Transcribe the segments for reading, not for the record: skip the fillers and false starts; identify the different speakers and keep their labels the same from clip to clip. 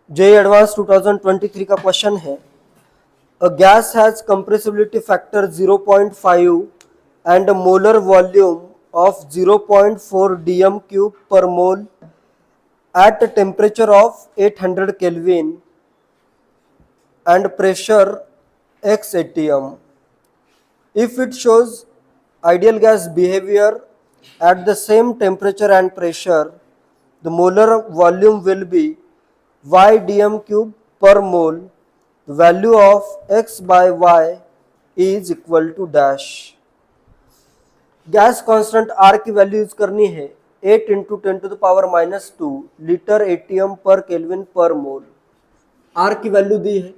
Speaker 1: JEE advance 2023 का question है। A gas has compressibility factor 0.5 and a molar volume of 0.4 dm cube per mole at a temperature of 800 Kelvin and pressure x atm. If it shows ideal gas behavior at the same temperature and pressure, the molar volume will be y dm cube per mole. The value of x by y is equal to dash. Gas constant R की value use करनी है 8 इंटू 10⁻⁻2 litre ATM per kelvin per mole. R की value दी है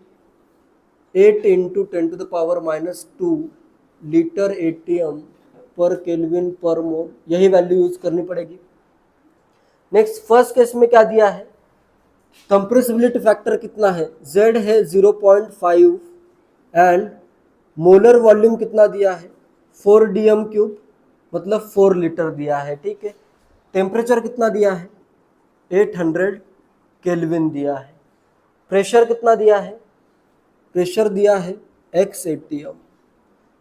Speaker 1: 8 इंटू 10⁻⁻2 litre ATM per kelvin per mole, यही value use करनी पड़ेगी। नेक्स्ट फर्स्ट केस में क्या दिया है, कंप्रेसिबिलिटी फैक्टर कितना है, Z है 0.5 एंड मोलर वॉल्यूम कितना दिया है 4 dm क्यूब मतलब 4 लीटर दिया है। ठीक है, टेम्परेचर कितना दिया है 800 केल्विन दिया है। प्रेशर कितना दिया है, प्रेशर दिया है x atm।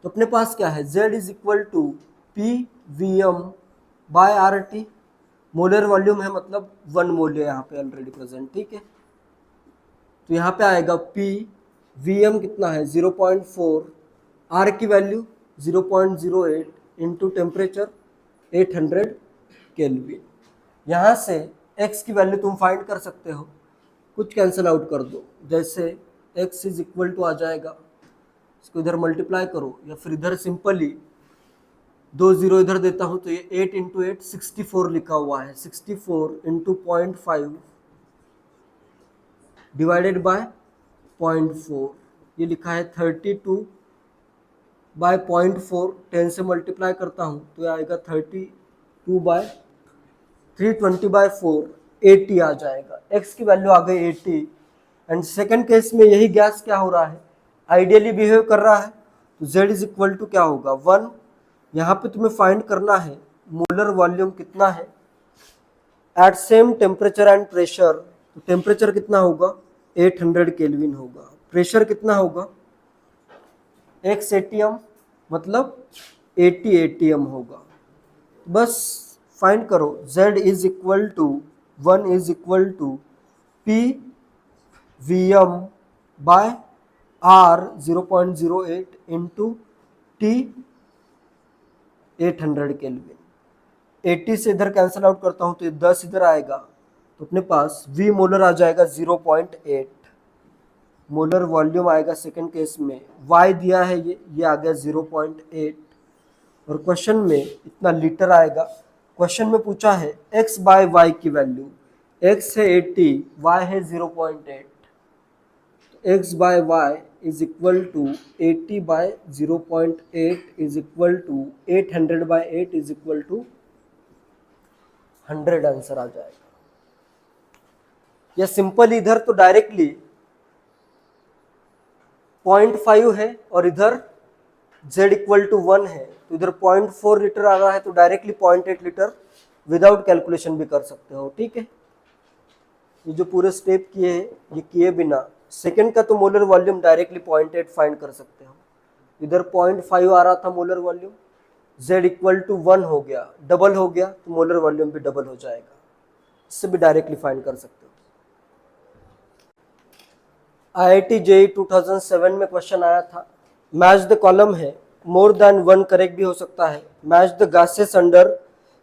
Speaker 1: तो अपने पास क्या है Z is equal to P V M by R T. Molar volume है मतलब 1 मोल है यहाँ पे ऑलरेडी प्रेजेंट। ठीक है, तो यहाँ पे आएगा पी वी एम कितना है 0.4, आर की वैल्यू 0.08 इंटू टेम्परेचर 800 केल्विन। यहाँ से x की वैल्यू तुम फाइंड कर सकते हो, कुछ कैंसिल आउट कर दो, जैसे x इज इक्वल टू आ जाएगा, इसको इधर मल्टीप्लाई करो या फिर इधर सिंपली 2 जीरो इधर देता हूँ तो ये 8 इंटू 8 64 लिखा हुआ है। 64 इंटू 0.5 डिवाइडेड बाय 0.4, ये लिखा है 32 बाय 0.4। 10 से मल्टीप्लाई करता हूँ तो ये आएगा 32 बाय 320/4, 80 आ जाएगा। x की वैल्यू आ गई 80। एंड सेकेंड केस में यही गैस क्या हो रहा है, आइडियली बिहेव कर रहा है, तो z इज इक्वल टू क्या होगा 1। यहाँ पे तुम्हें फाइंड करना है मोलर वॉल्यूम कितना है at same temperature and pressure. तो टेम्परेचर कितना होगा 800 केल्विन होगा, प्रेशर कितना होगा x atm मतलब 80 atm होगा। बस फाइंड करो z is equal to 1 is equal to P V M by R 0.08 into T 800 kelvin. 80 से इधर कैंसिल आउट करता हूँ तो ये 10 इधर आएगा, तो अपने पास V मोलर आ जाएगा 0.8। मोलर वॉल्यूम आएगा सेकेंड केस में, Y दिया है ये आ गया 0.8 और क्वेश्चन में इतना लीटर आएगा। क्वेश्चन में पूछा है x बाय y की वैल्यू, x है 80, y है 0.8, x by y is equal to 80 by 0.8 is equal to 800 by 8 is equal to 100 answer आ जाएगा। या सिंपल इधर तो डायरेक्टली 0.5 है और इधर z इक्वल टू 1 है, तो इधर 0.4 लीटर आ रहा है तो डायरेक्टली 0.8 लीटर विदाउट कैलकुलेशन भी कर सकते हो। ठीक है, ये जो पूरे स्टेप किए हैं ये किए बिना सेकंड का तो मोलर वॉल्यूम डायरेक्टली 0.8 फाइंड कर सकते हो। इधर 0.5 आ रहा था molar volume, z equal to 1 हो गया, डबल हो गया तो मोलर वॉल्यूम भी डबल हो जाएगा, इससे भी डायरेक्टली फाइंड कर सकते हो। IIT JEE 2007 में क्वेश्चन आया था, मैच द कॉलम है, मोर देन 1 करेक्ट भी हो सकता है। Match the gases under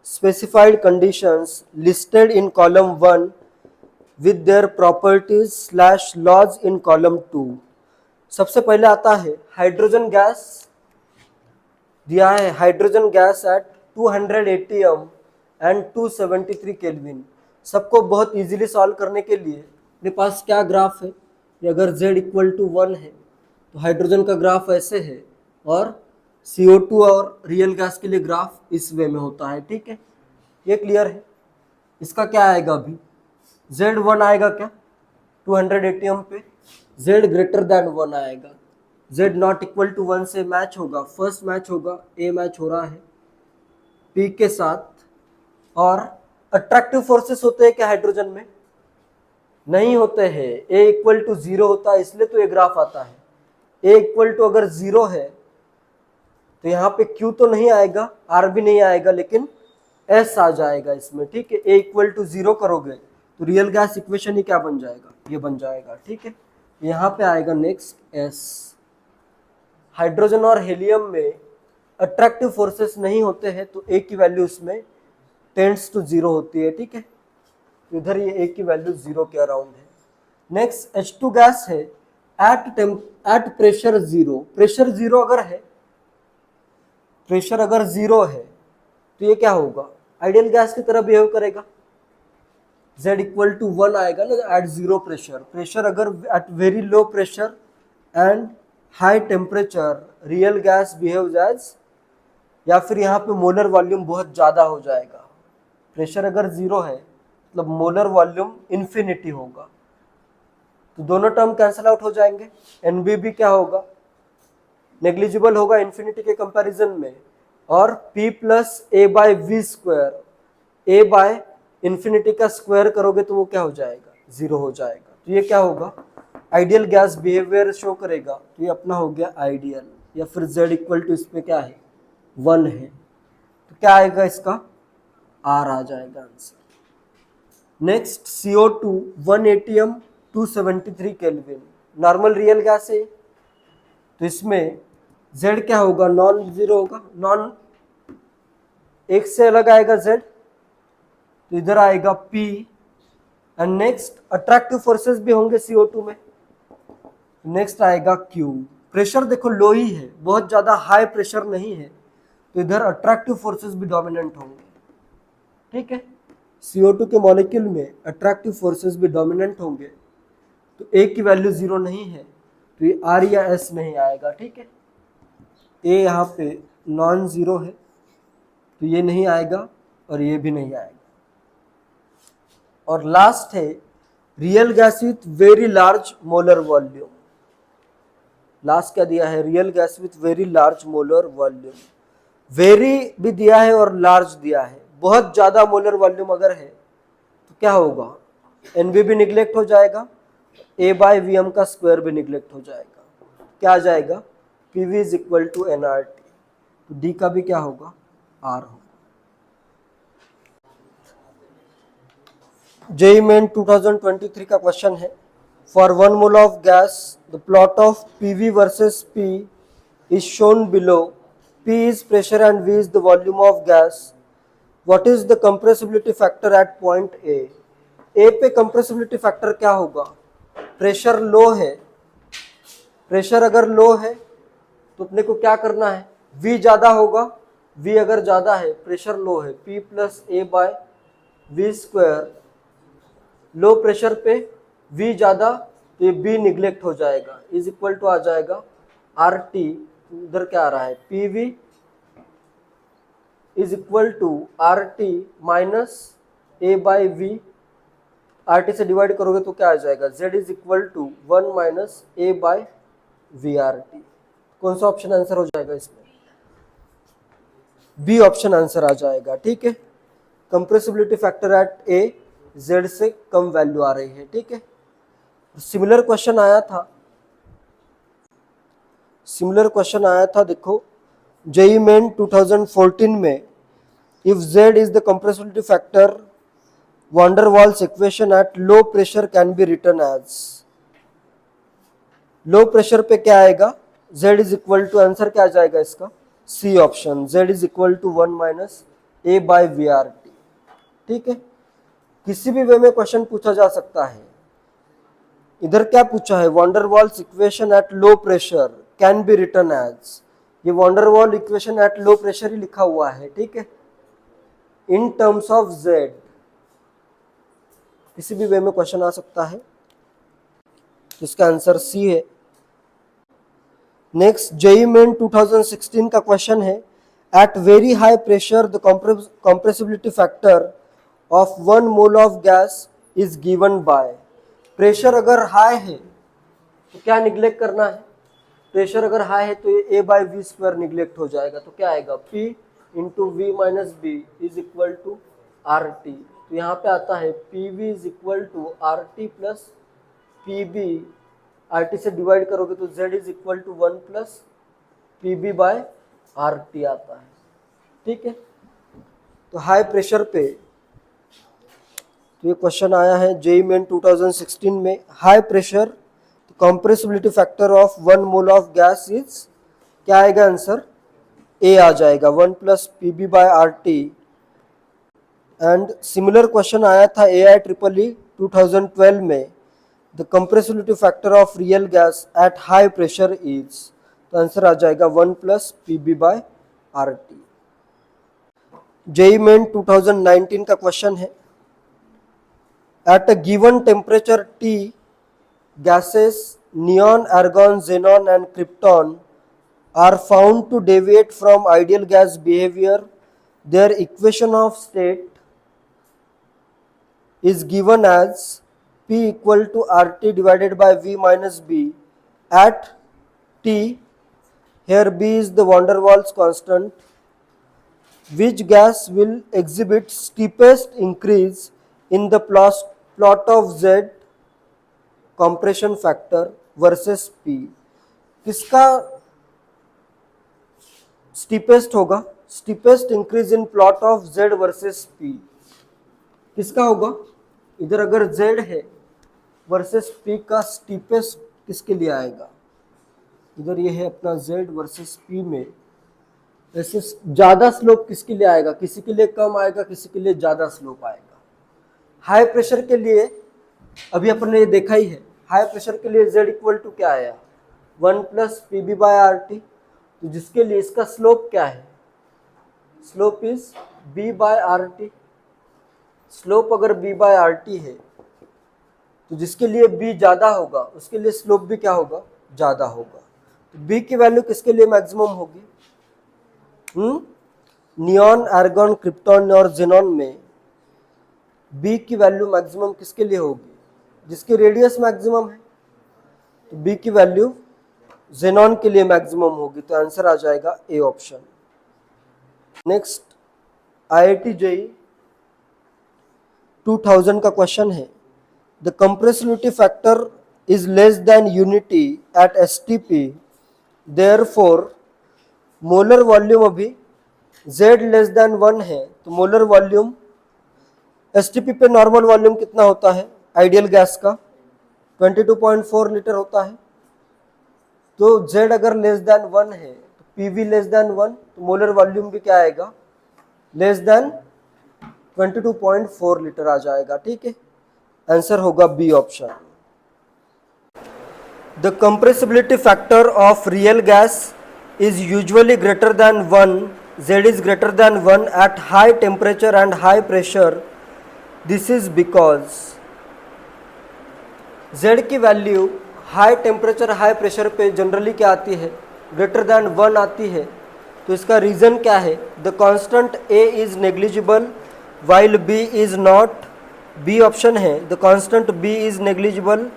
Speaker 1: specified conditions listed in column 1 with their properties slash laws in column 2। सबसे पहले आता है हाइड्रोजन गैस दिया है, hydrogen gas at 200 atm and 273 kelvin. सबको बहुत इजीली सॉल्व करने के लिए मेरे पास क्या ग्राफ है, अगर z इक्वल टू 1 है तो हाइड्रोजन का ग्राफ ऐसे है और CO2 और रियल गैस के लिए ग्राफ इस वे में होता है। ठीक है, ये क्लियर है। इसका क्या आएगा, अभी z1 आएगा क्या 200 atm पे, z ग्रेटर देन 1 आएगा, z नॉट इक्वल टू 1 से मैच होगा, फर्स्ट मैच होगा, ए मैच हो रहा है p के साथ। और अट्रैक्टिव फोर्सेस होते हैं क्या हाइड्रोजन में, नहीं होते हैं, ए इक्वल टू 0 होता है इसलिए तो ये ग्राफ आता है। ए इक्वल टू अगर 0 है तो यहाँ पे Q तो नहीं आएगा, R भी नहीं आएगा, लेकिन S आ जाएगा इसमें, ठीक है। ए इक्वल टू 0 करोगे तो रियल गैस इक्वेशन ही क्या बन जाएगा, ये बन जाएगा, ठीक है। यहाँ पे आएगा नेक्स्ट S। हाइड्रोजन और हेलियम में अट्रैक्टिव फोर्सेस नहीं होते हैं तो ए की वैल्यू इसमें टेंड्स टू 0 होती है, ठीक है। इधर ये ए की वैल्यू 0 के अराउंड है। नेक्स्ट H2 गैस है एट प्रेशर 0। प्रेशर 0 अगर है, प्रेशर अगर 0 है तो ये क्या होगा, आइडियल गैस की तरह बिहेव करेगा। Z इक्वल टू 1 आएगा ना एट 0 प्रेशर। प्रेशर अगर at very low pressure and high temperature real gas behaves as, या फिर यहाँ पे मोलर वॉल्यूम बहुत ज़्यादा हो जाएगा। प्रेशर अगर 0 है मतलब मोलर वॉल्यूम इन्फिनिटी होगा, तो दोनों टर्म कैंसल आउट हो जाएंगे। NBB क्या होगा, नेग्लिजिबल होगा इन्फिनिटी के कंपैरिजन में, और P plus a by V square, a by infinity का स्क्वायर करोगे तो वो क्या हो जाएगा, 0 हो जाएगा। तो ये क्या होगा, आइडियल गैस बिहेवियर शो करेगा, तो ये अपना हो गया आइडियल। या फिर Z इक्वल टू इसमें क्या है 1 है, तो क्या आएगा इसका R आ जाएगा answer. Next CO2 1 atm 273 kelvin, normal real gas है, तो इसमें Z क्या होगा, नॉन जीरो होगा, नॉन एक से अलग आएगा Z, तो इधर आएगा P। And next attractive forces भी होंगे CO2 में। नेक्स्ट आएगा Q। प्रेशर देखो लो ही है, बहुत ज्यादा हाई प्रेशर नहीं है, तो इधर अट्रैक्टिव फोर्सेस भी डोमिनेंट होंगे, ठीक है। CO2 के मॉलिक्यूल में अट्रैक्टिव फोर्सेस भी डोमिनेंट होंगे, तो A की वैल्यू 0 नहीं है तो ये R या S नहीं आएगा, ठीक है। A यहाँ पे नॉन जीरो है तो ये नहीं आएगा और ये भी नहीं आएगा। और लास्ट है real gas with very large molar volume. Last क्या दिया है, real gas with very large molar volume. Very भी दिया है और लार्ज दिया है। बहुत ज्यादा मोलर वॉल्यूम अगर है तो क्या होगा, NV भी निग्लेक्ट हो जाएगा, A बाय VM का स्क्वायर भी निग्लेक्ट हो जाएगा। क्या आ जाएगा, PV is equal to nRT। तो D का भी क्या होगा, R होगा। JEE मेन 2023 का क्वेश्चन है, for 1 mole of gas the plot of PV versus P is shown below. P is pressure and V is the volume of gas. What is the compressibility factor at point A? A पे compressibility factor क्या होगा, pressure low है, pressure अगर लो है तो अपने को क्या करना है, V ज़्यादा होगा, V अगर ज़्यादा है प्रेशर लो है, P plus a by V square. Low pressure पे V ज़्यादा तो ये B निग्लेक्ट हो जाएगा, इज इक्वल टू आ जाएगा RT। उधर क्या आ रहा है, PV is equal to RT minus A by V। RT से डिवाइड करोगे तो क्या आ जाएगा, Z is equal to 1 minus A by VRT। कौन सा ऑप्शन आंसर हो जाएगा इसमें, B ऑप्शन आंसर आ जाएगा, ठीक है। Compressibility factor at A Z से कम वैल्यू आ रही है, ठीक है। सिमिलर क्वेश्चन आया था, सिमिलर क्वेश्चन आया था देखो JEE मेन 2014 में, if Z is the compressibility factor van der Waals equation at low pressure can be written as. Low pressure पे क्या आएगा, Z is equal to, answer क्या आ जाएगा इसका, C option, Z is equal to 1 minus A by VRT, ठीक है। किसी भी वे में क्वेश्चन पूछा जा सकता है। इधर क्या पूछा है, van der Waals equation at low pressure can be written as. ये van der Waals equation at low pressure ही लिखा हुआ है, ठीक है, इन टर्म्स ऑफ Z। किसी भी वे में क्वेश्चन आ सकता है, इसका आंसर C है। नेक्स्ट JEE मेन 2016 का क्वेश्चन है, at very high pressure the compressibility factor of 1 mole of gas is given by. Pressure अगर हाई है तो क्या निग्लेक्ट करना है, प्रेशर अगर हाई है तो ये A by V square neglect हो जाएगा, तो क्या आएगा P into V minus B is equal to RT। तो यहाँ पे आता है PV is equal to RT plus PB, RT से डिवाइड करोगे तो Z is equal to 1 plus PB by RT आता है। ठीक है, तो हाई प्रेशर पे तो ये क्वेश्चन आया है जेईई मेन 2016 में। High pressure compressibility factor of 1 mole of gas is, क्या आएगा आंसर, ए आ जाएगा 1 plus PB by RT। And similar question आया था AIEEE 2012 में, the compressibility factor of real gas at high pressure is, तो answer आ जाएगा 1 plus PB by RT। JEE Main 2019 का क्वेश्चन है, at a given temperature T, gases neon, argon, xenon and krypton are found to deviate from ideal gas behavior. Their equation of state is given as P equal to RT divided by V minus B at T. Here B is the van der Waals constant. Which gas will exhibit steepest increase in the plot of Z compression factor versus P? किसका steepest होगा, steepest increase in plot of Z versus P किसका होगा? इधर अगर Z है versus P का steepest किसके लिए आएगा? इधर ये है अपना Z वर्सेस P में, ऐसे ज़्यादा स्लोप किसके लिए आएगा? किसी के लिए कम आएगा, किसी के लिए ज़्यादा स्लोप आएगा। हाई प्रेशर के लिए अभी अपन ने ये देखा ही है, हाई प्रेशर के लिए Z इक्वल टू क्या आया, 1 प्लस PB बाय RT, तो जिसके लिए इसका स्लोप क्या है, slope is B by RT। Slope अगर B बाय RT है तो जिसके लिए B ज़्यादा होगा उसके लिए स्लोप भी क्या होगा, ज़्यादा होगा। तो B की वैल्यू किसके लिए मैक्सिमम होगी? नियॉन, आर्गन, क्रिप्टॉन और जेनॉन में B की वैल्यू मैक्सिमम किसके लिए होगी? जिसकी रेडियस मैक्सिमम है, तो B की वैल्यू जेनॉन के लिए मैक्सिमम होगी, तो आंसर आ जाएगा A option. Next IIT JEE 2000 का क्वेश्चन है, the compressibility factor is less than unity at STP, therefore molar volume अभी Z लेस देन 1 है, तो मोलर वॉल्यूम STP पे नॉर्मल वॉल्यूम कितना होता है आइडियल गैस का, 22.4 लीटर होता है। तो Z अगर लेस देन 1 है तो PV लेस देन 1, तो मोलर वॉल्यूम भी क्या आएगा, लेस देन 22.4 लीटर आ जाएगा। ठीक है, आंसर होगा B option. The compressibility factor of real gas is usually greater than 1, Z is greater than 1 at high temperature and high pressure. This is because Z की value high temperature high pressure पे generally क्या आती है, greater than 1 आती है। तो इसका reason क्या है, the constant A is negligible while B is not, B option है, the constant B is negligible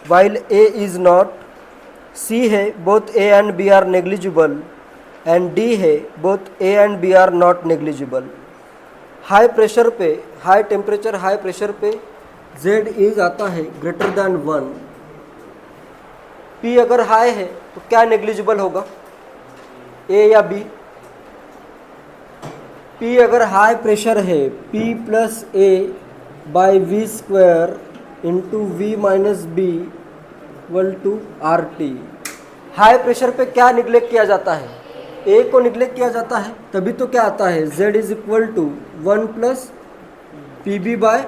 Speaker 1: while A is not. C है, both A and B are negligible, and D है, both A and B are not negligible. High pressure पे, high temperature high pressure पे Z is आता है greater than 1। P अगर high है तो क्या नेग्लिजिबल होगा, A या B? P अगर हाई प्रेशर है, P plus A by V square into V minus B equal to RT। High pressure पे क्या निगलेक्ट किया जाता है, A को निगलेक्ट किया जाता है, तभी तो क्या आता है, Z is equal to 1 plus PB by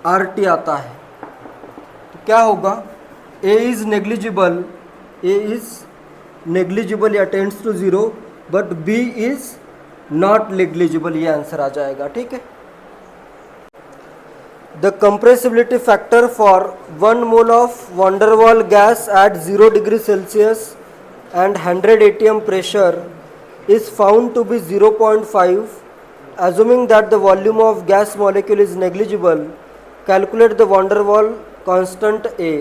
Speaker 1: RT आता है। तो क्या होगा, A is negligible, A is negligible या tends to 0, but B is not negligible, ये आंसर आ जाएगा। ठीक है, the compressibility factor for 1 mole of van der Waals gas at 0 degree Celsius and 100 atm pressure is found to be 0.5. Assuming that the volume of gas molecule is negligible, calculate the van der Waals constant A.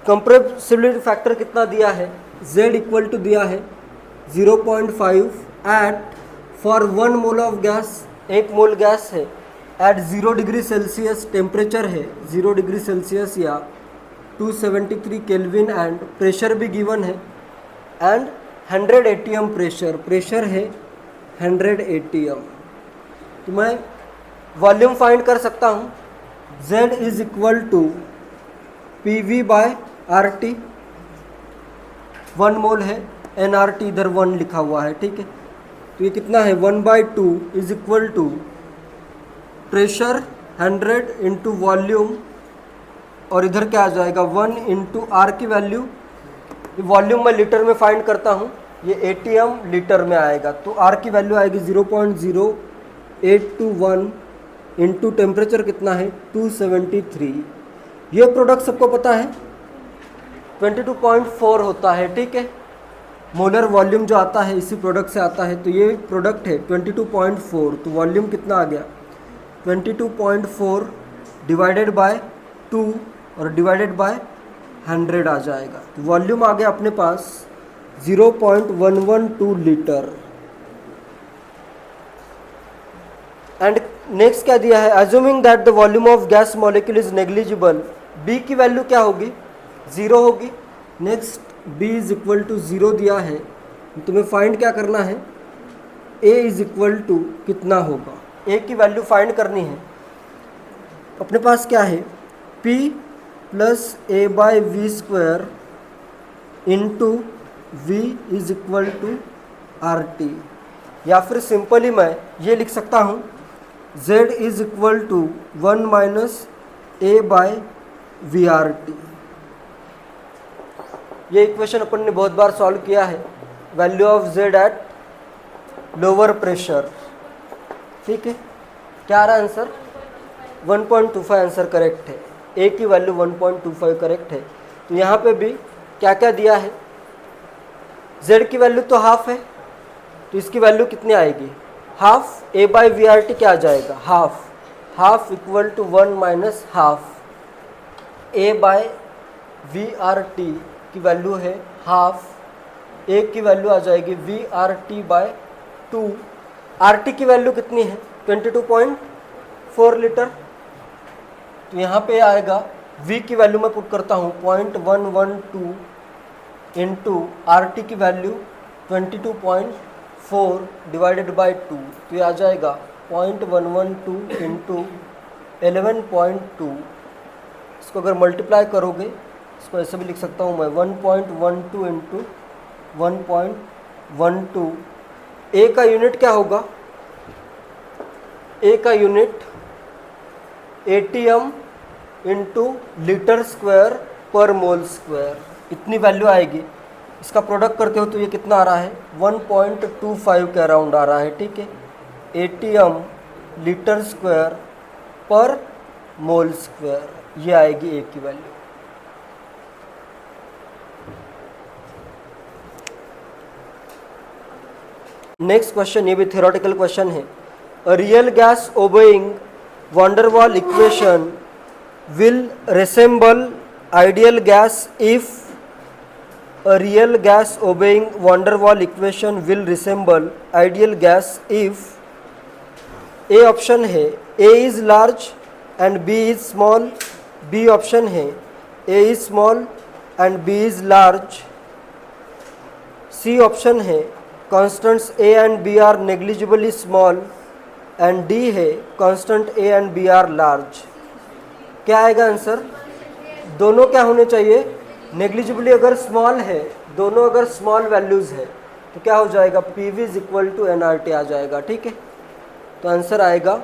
Speaker 1: Compressibility factor कितना दिया है, Z equal to दिया है 0.5 at for 1 mole of gas, 1 mole gas है at 0 degree Celsius temperature है 0 degree Celsius या 273 kelvin and pressure भी given है एंड 100 एटीएम प्रेशर है 100 एटीएम। तो मैं वॉल्यूम फाइंड कर सकता हूँ Z is equal to PV by RT, 1 मोल है, nRT इधर 1 लिखा हुआ है, ठीक है। तो ये कितना है 1/2 is equal to pressure 100 into volume और इधर क्या आ जाएगा 1 इंटू आर की वैल्यू। ये वॉल्यूम मैं लीटर में फाइंड करता हूँ, ये एटीएम लीटर में आएगा, तो आर की वैल्यू आएगी 0.0821 इंटू टेम्परेचर कितना है 273। ये प्रोडक्ट सबको पता है 22.4 होता है, ठीक है। मोलर वॉल्यूम जो आता है इसी प्रोडक्ट से आता है, तो ये प्रोडक्ट है 22.4। तो वॉल्यूम कितना आ गया 22.4 डिवाइडेड बाय 2 और डिवाइडेड बाय 100 आ जाएगा। तो वॉल्यूम आ गया अपने पास 0.112 लीटर। एंड नेक्स्ट क्या दिया है, assuming that the volume of gas molecule is negligible, B की वैल्यू क्या होगी 0 होगी। Next B is equal to 0 दिया है, तुम्हें फाइंड क्या करना है ए इज इक्वल टू कितना होगा, ए की वैल्यू फाइंड करनी है। अपने पास क्या है P plus a by V square into V is equal to R T, या फिर सिंपली मैं ये लिख सकता हूँ Z is equal to 1 minus a by V R T. ये इक्वेशन अपन ने बहुत बार सॉल्व किया है, value of Z at lower pressure, ठीक है। क्या आ रहा है आंसर 1.25 आंसर करेक्ट है, ए की वैल्यू 1.25 करेक्ट है। तो यहाँ पे भी क्या क्या दिया है, Z की वैल्यू तो हाफ है, तो इसकी वैल्यू कितनी आएगी half, a by V R T क्या आ जाएगा half equal to 1 minus half, a by V R T की वैल्यू है हाफ, ए की वैल्यू आ जाएगी V R T by 2, R T की वैल्यू कितनी है 22.4 लीटर। तो यहाँ पे आएगा v की वैल्यू मैं पुट करता हूँ 0.112 इंटू आर टी की वैल्यू 22.4 डिवाइडेड बाई 2, तो ये आ जाएगा 0.112 इंटू 11.2। इसको अगर मल्टीप्लाई करोगे, इसको ऐसे भी लिख सकता हूँ मैं 1.12 इंटू 1.12। ए का यूनिट क्या होगा, ए का unit ATM into litre square पर मोल स्क्वायर, इतनी वैल्यू आएगी। इसका प्रोडक्ट करते हो तो ये कितना आ रहा है 1.25 के अराउंड आ रहा है, ठीक है। एटीएम लीटर स्क्वायर पर मोल स्क्वायर, ये आएगी ए की वैल्यू। नेक्स्ट क्वेश्चन, ये भी थ्योरेटिकल क्वेश्चन है। A real gas obeying van Waals equation will resemble ideal gas if a real gas obeying van der Waal equation will resemble ideal gas if A option है A is large and B is small, B option है A is small and B is large, C option है constants A and B are negligibly small and D है constant A and B are large। क्या आएगा answer, दोनों क्या होने चाहिए negligibly, अगर स्मॉल है, दोनों अगर स्मॉल वैल्यूज़ है तो क्या हो जाएगा PV is equal to nRT आ जाएगा, ठीक है। तो आंसर आएगा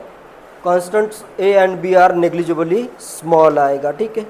Speaker 1: constants A and B are negligibly small आएगा, ठीक है।